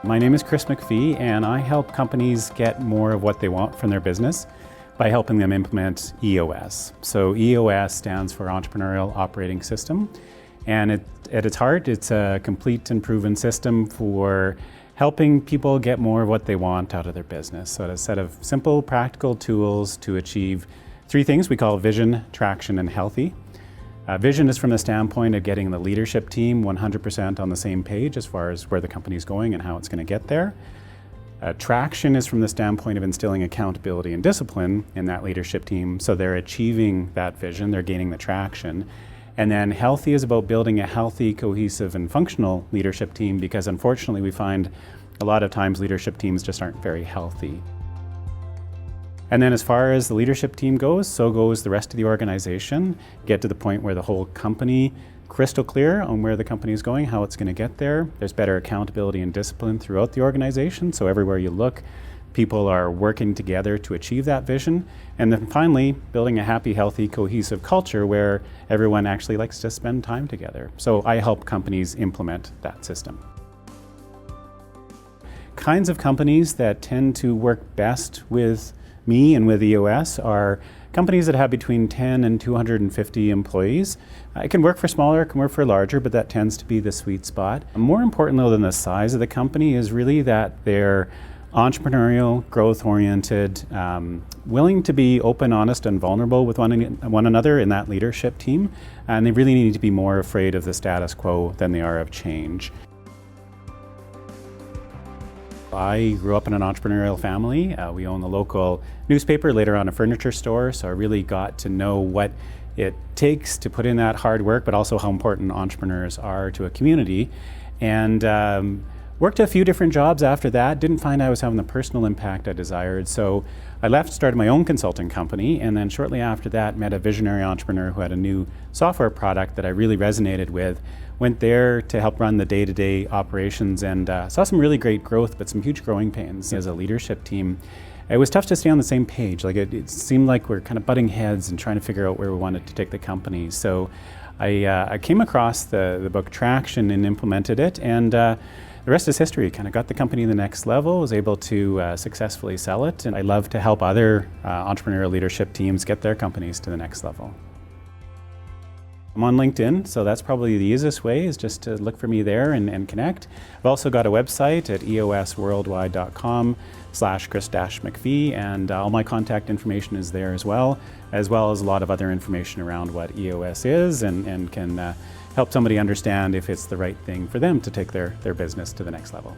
My name is Chris McPhee, and I help companies get more of what they want from their business by helping them implement EOS. So EOS stands for Entrepreneurial Operating System, and at its heart, it's a complete and proven system for helping people get more of what they want out of their business. So it's a set of simple, practical tools to achieve three things we call vision, traction, and healthy. Vision is from the standpoint of getting the leadership team 100% on the same page as far as where the company's going and how it's going to get there. Traction is from the standpoint of instilling accountability and discipline in that leadership team, so they're achieving that vision, they're gaining the traction. And then healthy is about building a healthy, cohesive, and functional leadership team, because unfortunately we find a lot of times leadership teams just aren't very healthy. And then as far as the leadership team goes, so goes the rest of the organization. Get to the point where the whole company crystal clear on where the company is going, how it's going to get there. There's better accountability and discipline throughout the organization, so everywhere you look, people are working together to achieve that vision. And then finally, building a happy, healthy, cohesive culture where everyone actually likes to spend time together. So I help companies implement that system. Kinds of companies that tend to work best with me and with EOS are companies that have between 10 and 250 employees. It can work for smaller, it can work for larger, but that tends to be the sweet spot. More important though than the size of the company is really that they're entrepreneurial, growth-oriented, willing to be open, honest, and vulnerable with one another in that leadership team, and they really need to be more afraid of the status quo than they are of change. I grew up in an entrepreneurial family. We own the local newspaper, later on a furniture store, so I really got to know what it takes to put in that hard work, but also how important entrepreneurs are to a community. And worked a few different jobs after that, didn't find I was having the personal impact I desired, so I left, started my own consulting company, and then shortly after that met a visionary entrepreneur who had a new software product that I really resonated with. Went there to help run the day-to-day operations and saw some really great growth, but some huge growing pains as a leadership team. It was tough to stay on the same page. Like it seemed like we're kind of butting heads and trying to figure out where we wanted to take the company. So I came across the book Traction and implemented it, and the rest is history. Kind of got the company to the next level, was able to successfully sell it, and I love to help other entrepreneurial leadership teams get their companies to the next level. I'm on LinkedIn, so that's probably the easiest way, is just to look for me there and connect. I've also got a website at eosworldwide.com/Chris-McPhee, and all my contact information is there as well as a lot of other information around what EOS is and can help somebody understand if it's the right thing for them to take their business to the next level.